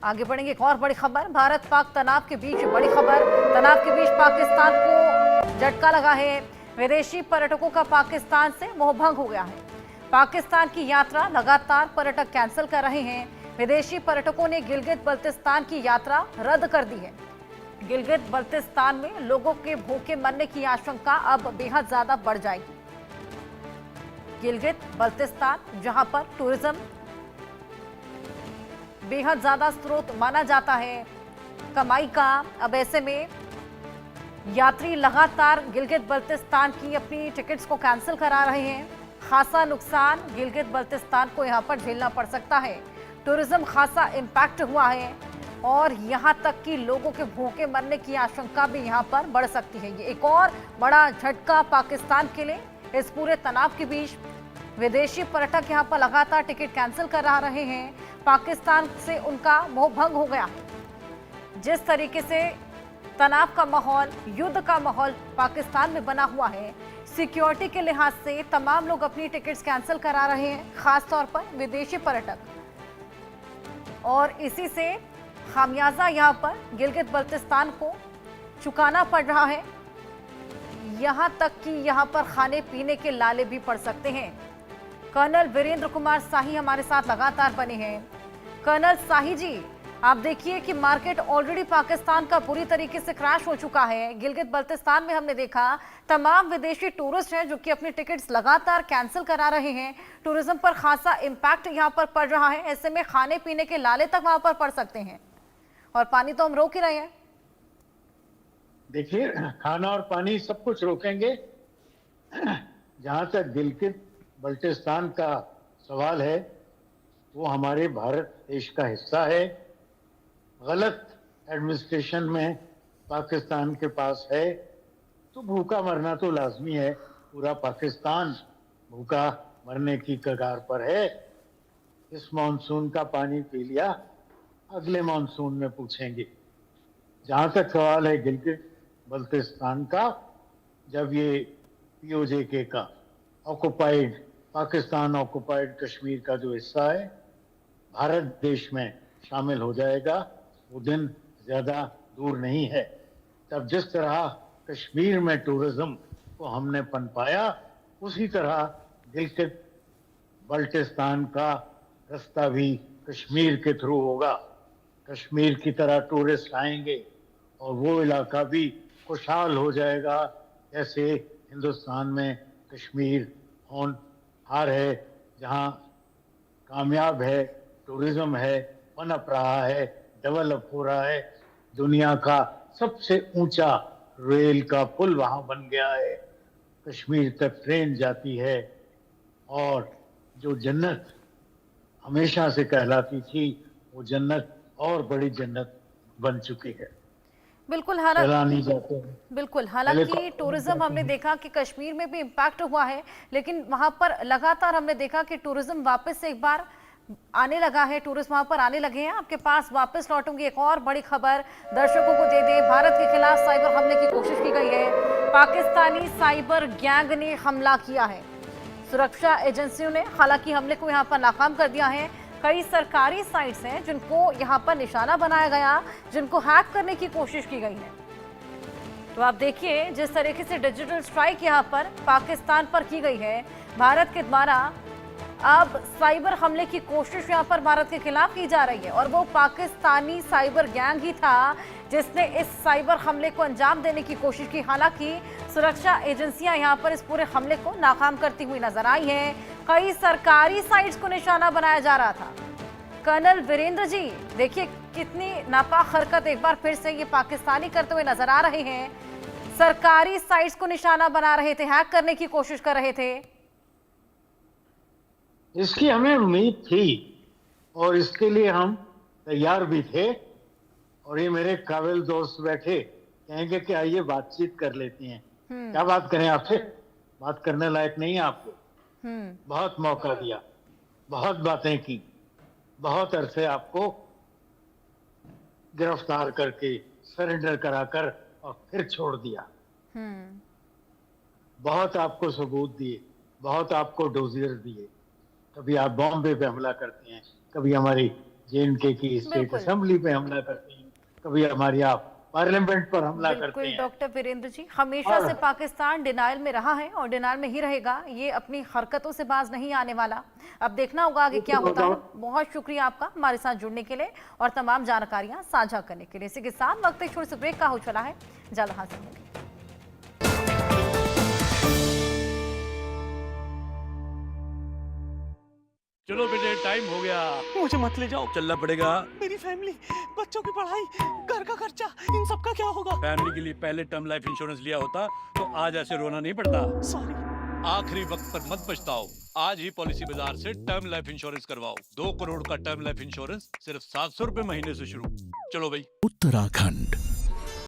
आगे बढ़ेंगे। एक और बड़ी खबर, भारत पाक तनाव के बीच बड़ी खबर, तनाव के बीच पाकिस्तान को झटका लगा है। विदेशी पर्यटकों का पाकिस्तान से मोहभंग हो गया है। पाकिस्तान की यात्रा लगातार पर्यटक कैंसिल कर रहे हैं। विदेशी पर्यटकों ने गिलगित बल्तिस्तान की यात्रा रद्द कर दी है। गिलगित बल्तिस्तान में लोगों के भूखे मरने की आशंका अब बेहद ज्यादा बढ़ जाएगी। गिलगित बल्तिस्तान जहां पर टूरिज्म बेहद ज्यादा स्रोत माना जाता है कमाई का, अब ऐसे में यात्री लगातार गिलगित बल्तिस्तान की अपनी टिकट्स को कैंसिल करा रहे हैं। खासा नुकसान गिलगित बल्तिस्तान को यहां पर झेलना पड़ सकता है। टूरिज्म खासा इंपैक्ट हुआ है और यहां तक कि लोगों के भूखे मरने की आशंका भी यहां पर बढ़ सकती है। ये एक और बड़ा झटका पाकिस्तान के लिए। इस पूरे तनाव के बीच विदेशी पर्यटक यहां पर लगातार टिकट कैंसिल करा रहे हैं। पाकिस्तान से उनका मोहभंग हो गया। जिस तरीके से तनाव का माहौल, युद्ध का माहौल पाकिस्तान में बना हुआ है, सिक्योरिटी के लिहाज से तमाम लोग अपनी टिकट्स कैंसिल करा रहे हैं, खासतौर पर विदेशी पर्यटक। और इसी से खामियाजा यहां पर गिलगित बल्तिस्तान को चुकाना पड़ रहा है। यहां तक कि यहां पर खाने पीने के लाले भी पड़ सकते हैं। कर्नल वीरेंद्र कुमार शाही हमारे साथ लगातार बने हैं। कर्नल शाही जी, आप देखिए कि मार्केट ऑलरेडी पाकिस्तान का बुरी तरीके से क्रैश हो चुका है। गिलगित बल्तिस्तान में हमने देखा तमाम विदेशी टूरिस्ट हैं जो कि अपनी टिकट्स लगातार कैंसिल करा रहे हैं। टूरिज्म पर खासा इंपैक्ट यहां पर पड़ रहा है। ऐसे में खाने पीने के लाले तक वहां पर पड़ सकते हैं और पानी तो हम रोक ही रहे हैं। देखिए, खाना और पानी सब कुछ रोकेंगे। जहां तक गिलगित बल्टिस्तान का सवाल है, वो हमारे भारत देश का हिस्सा है। गलत एडमिनिस्ट्रेशन में पाकिस्तान के पास है तो भूखा मरना तो लाजमी है। पूरा पाकिस्तान भूखा मरने की कगार पर है। इस मानसून का पानी पी लिया, अगले मानसून में पूछेंगे। जहां तक सवाल है गिलगित बल्तिस्तान का, जब ये पीओजे का ऑक्युपाइड पाकिस्तान ऑक्युपाइड कश्मीर का जो हिस्सा है भारत देश में शामिल हो जाएगा, वो दिन ज्यादा दूर नहीं है। तब जिस तरह कश्मीर में टूरिज्म को हमने पनपाया, उसी तरह गिलगित बल्टिस्तान का रास्ता भी कश्मीर के थ्रू होगा। कश्मीर की तरह टूरिस्ट आएंगे और वो इलाका भी खुशहाल हो जाएगा। जैसे हिंदुस्तान में कश्मीर होनहार है, जहाँ कामयाब है, टूरिज्म है, पनप रहा है, डेवलप हो रहा है। दुनिया का सबसे ऊंचा रेल का पुल वहां बन गया है। कश्मीर तक ट्रेन जाती है और जो जन्नत हमेशा से कहलाती थी, वो जन्नत और बड़ी जन्नत बन चुकी है। बिल्कुल, सैलानी जाते हैं। हालांकि टूरिज्म हमने देखा कि कश्मीर में भी इम्पैक्ट हुआ है, लेकिन वहां पर लगातार हमने देखा कि टूरिज्म वापस से एक बार आने लगा है। टूरिस्ट वहां पर आने लगे हैं। आपके पास वापस लौटूंगी। एक और बड़ी खबर दर्शकों को दे दें। भारत के खिलाफ साइबर हमले की कोशिश की गई है। पाकिस्तानी साइबर गैंग ने हमला किया है। सुरक्षा एजेंसियों ने हालांकि हमले को यहां पर नाकाम कर दिया है। कई सरकारी साइट्स हैं जिनको यहां पर निशाना बनाया गया, जिनको हैक करने की कोशिश की गई है। तो आप देखिए जिस तरीके से डिजिटल स्ट्राइक यहां पर पाकिस्तान पर की गई है भारत के द्वारा। अब साइबर हमले की कोशिश यहां पर भारत के खिलाफ की जा रही है और वो पाकिस्तानी साइबर गैंग ही था जिसने इस साइबर हमले को अंजाम देने की कोशिश की। हालांकि सुरक्षा एजेंसियां यहां पर इस पूरे हमले को नाकाम करती हुई नजर आई हैं। कई सरकारी साइट्स को निशाना बनाया जा रहा था। कर्नल वीरेंद्र जी, देखिए कितनी नापाक हरकत एक बार फिर से ये पाकिस्तानी करते हुए नजर आ रहे हैं। सरकारी साइट्स को निशाना बना रहे थे, हैक करने की कोशिश कर रहे थे। इसकी हमें उम्मीद थी और इसके लिए हम तैयार भी थे। और ये मेरे काबिल दोस्त बैठे कहेंगे कि आइए बातचीत कर लेते हैं। क्या बात करें आपसे? बात करने लायक नहीं है आपको। बहुत मौका दिया, बहुत बातें की, बहुत अरसे आपको गिरफ्तार करके सरेंडर कराकर और फिर छोड़ दिया। बहुत आपको सबूत दिए, बहुत आपको डोजियर दिए। कभी आप बॉम्बे पे हमला करते हैं, कभी हमारी जेएनके की स्टेट बिल्कुल। असेंबली पे हमला करते हैं, कभी हमारे यहाँ पार्लियामेंट पर हमला करते बिल्कुल हैं। डॉक्टर वीरेंद्र जी, हमेशा से पाकिस्तान डिनायल में रहा है और डिनायल में ही रहेगा, ये अपनी हरकतों से बाज नहीं आने वाला। अब देखना होगा आगे क्या होता है। बहुत शुक्रिया आपका हमारे साथ जुड़ने के लिए और तमाम जानकारियां साझा करने के लिए। इसी के साथ वक्त एक छोटे से ब्रेक का हो चला है, जल्द हाजिर होंगे। चलो बेटे टाइम हो गया। मुझे मत ले जाओ, चलना पड़ेगा। मेरी फैमिली, बच्चों की पढ़ाई, घर का खर्चा, इन सब का क्या होगा? फैमिली के लिए पहले टर्म लाइफ इंश्योरेंस लिया होता तो आज ऐसे रोना नहीं पड़ता। सॉरी। आखिरी वक्त पर मत पछताओ, आज ही पॉलिसी बाजार से टर्म लाइफ इंश्योरेंस करवाओ। 2 करोड़ का टर्म लाइफ इंश्योरेंस सिर्फ 700 रुपए महीने से शुरू। चलो भाई। उत्तराखंड